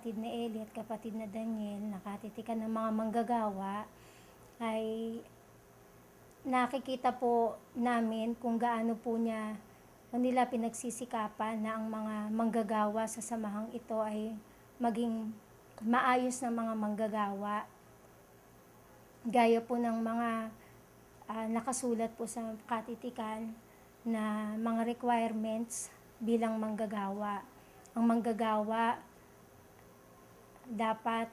Kapatid na Eli at kapatid na Daniel, nakatitikan ng mga manggagawa, ay nakikita po namin kung gaano po nila pinagsisikapan na ang mga manggagawa sa samahang ito ay maging maayos na mga manggagawa. Gaya po ng mga nakasulat po sa katitikan na mga requirements bilang manggagawa. Ang manggagawa dapat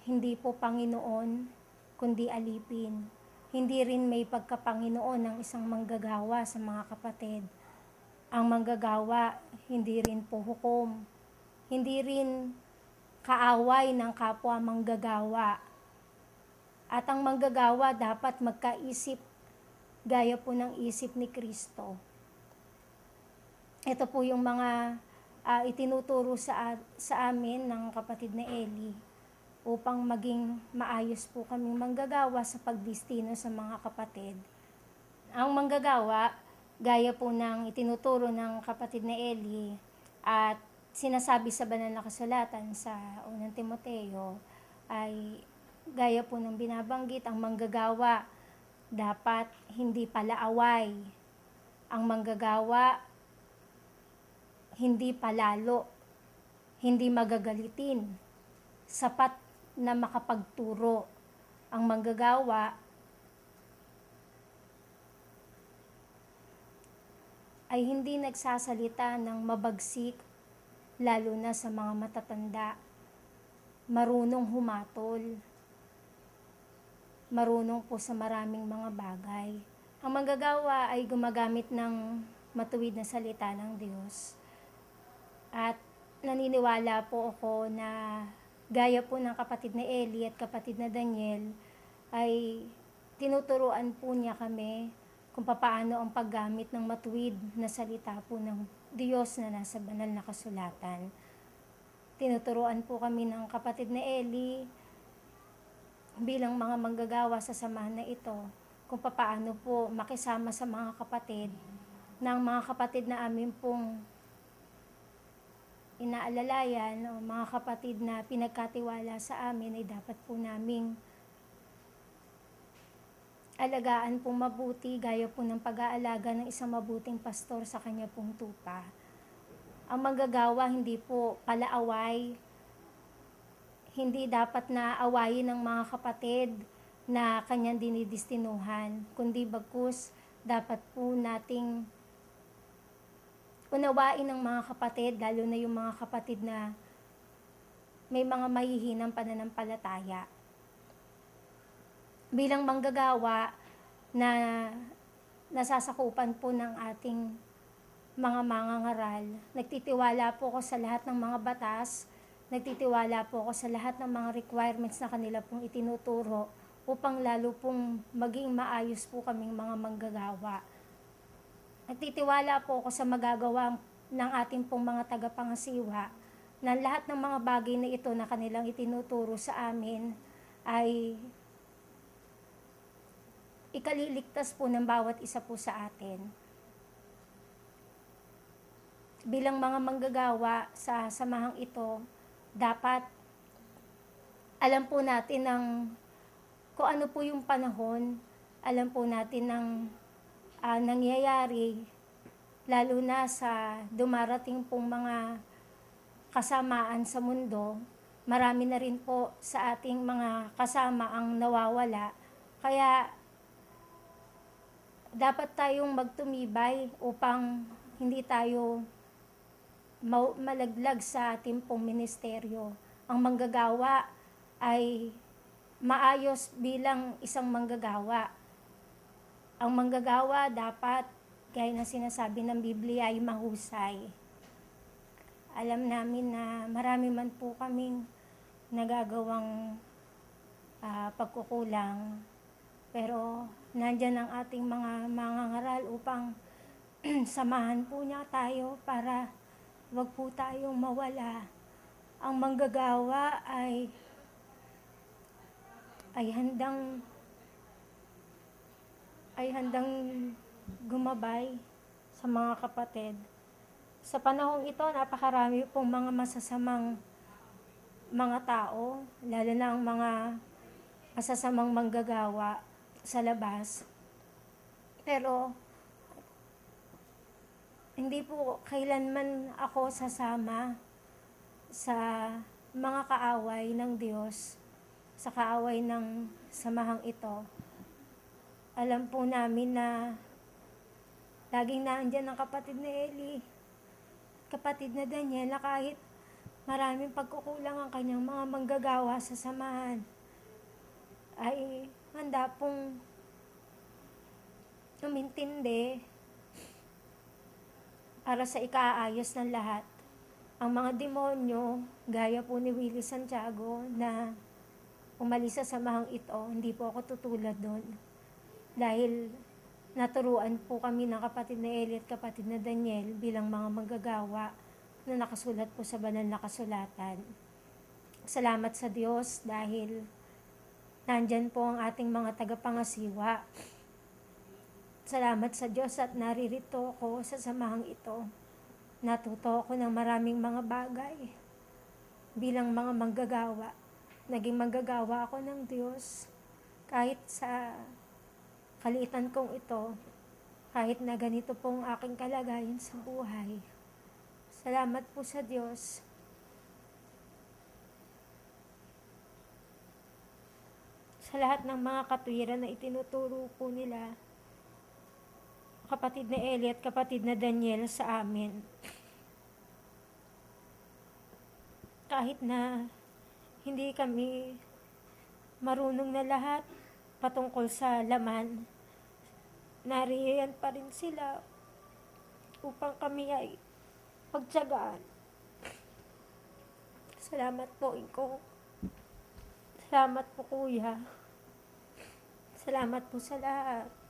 hindi po Panginoon, kundi alipin. Hindi rin may pagkapanginoon ng isang manggagawa sa mga kapatid. Ang manggagawa, hindi rin po hukom. Hindi rin kaaway ng kapwa manggagawa. At ang manggagawa dapat magkaisip gaya po ng isip ni Kristo. Ito po yung mga itinuturo sa amin ng kapatid na Eli upang maging maayos po kaming manggagawa sa pagdistino sa mga kapatid. Ang manggagawa, gaya po ng itinuturo ng kapatid na Eli at sinasabi sa banal na kasulatan sa unang Timoteo, ay gaya po ng binabanggit, ang manggagawa dapat hindi palaaway. Ang manggagawa hindi palalo, hindi magagalitin, sapat na makapagturo. Ang manggagawa ay hindi nagsasalita ng mabagsik, lalo na sa mga matatanda. Marunong humatol, marunong po sa maraming mga bagay. Ang manggagawa ay gumagamit ng matuwid na salita ng Diyos. At naniniwala po ako na gaya po ng kapatid na Eli at kapatid na Daniel, ay tinuturuan po niya kami kung paano ang paggamit ng matuwid na salita po ng Diyos na nasa banal na kasulatan. Tinuturuan po kami ng kapatid na Eli bilang mga manggagawa sa samahan na ito kung paano po makisama sa mga kapatid, ng mga kapatid na amin pong inaalalayan o mga kapatid na pinagkatiwala sa amin ay dapat po naming alagaan pong mabuti gaya po ng pag-aalaga ng isang mabuting pastor sa kanya pong tupa. Ang manggagawa hindi po palaaway, hindi dapat na awayin ng mga kapatid na kanyang dinidistinuhan, kundi bagkus dapat po nating unawain ng mga kapatid, lalo na yung mga kapatid na may mga mahihinang pananampalataya. Bilang manggagawa na nasasakupan po ng ating mga mangangaral, nagtitiwala po ako sa lahat ng mga batas, nagtitiwala po ako sa lahat ng mga requirements na kanila pong itinuturo upang lalo pong maging maayos po kaming mga manggagawa. Nagtitiwala po ako sa magagawa ng ating pong mga tagapangasiwa na lahat ng mga bagay na ito na kanilang itinuturo sa amin ay ikaliligtas po ng bawat isa po sa atin. Bilang mga manggagawa sa samahang ito, dapat alam po natin kung ano po yung panahon, alam po natin nangyayari, lalo na sa dumarating pong mga kasamaan sa mundo. Marami na rin po sa ating mga kasama ang nawawala. Kaya dapat tayong magtumibay upang hindi tayo malaglag sa ating pong ministeryo. Ang manggagawa ay maayos bilang isang manggagawa. Ang manggagawa dapat, gaya na sinasabi ng Biblia, ay mahusay. Alam namin na marami man po kaming nagagawang pagkukulang, pero nandyan ang ating mga mangangaral upang samahan po niya tayo para wag po tayong mawala. Ang manggagawa ay handang gumabay sa mga kapatid. Sa panahong ito, napakarami pong mga masasamang mga tao, lalo na ang mga masasamang manggagawa sa labas. Pero hindi po kailanman ako sasama sa mga kaaway ng Diyos, sa kaaway ng samahang ito. Alam po namin na laging naandyan ang kapatid na Eli, kapatid na Daniela, kahit maraming pagkukulang ang kanyang mga manggagawa sa samahan, ay handa pong umintindi para sa ikaayos ng lahat. Ang mga demonyo, gaya po ni Willie Santiago, na umalis sa samahang ito, hindi po ako tutulad doon. Dahil naturuan po kami ng kapatid na Eli at kapatid na Daniel bilang mga manggagawa na nakasulat po sa banal na kasulatan. Salamat sa Diyos dahil nandyan po ang ating mga tagapangasiwa. Salamat sa Diyos at naririto ko sa samahang ito. Natuto ako ng maraming mga bagay bilang mga manggagawa. Naging manggagawa ako ng Diyos kahit sa kaliitan kong ito, kahit na ganito pong aking kalagayan sa buhay. Salamat po sa Diyos. Sa lahat ng mga katwiran na itinuturo po nila, kapatid na Eli at kapatid na Daniel sa amin. Kahit na hindi kami marunong na lahat patungkol sa laman, nariyan pa rin sila upang kami ay pagtiyagaan. Salamat po, Inko. Salamat po, Kuya. Salamat po sa lahat.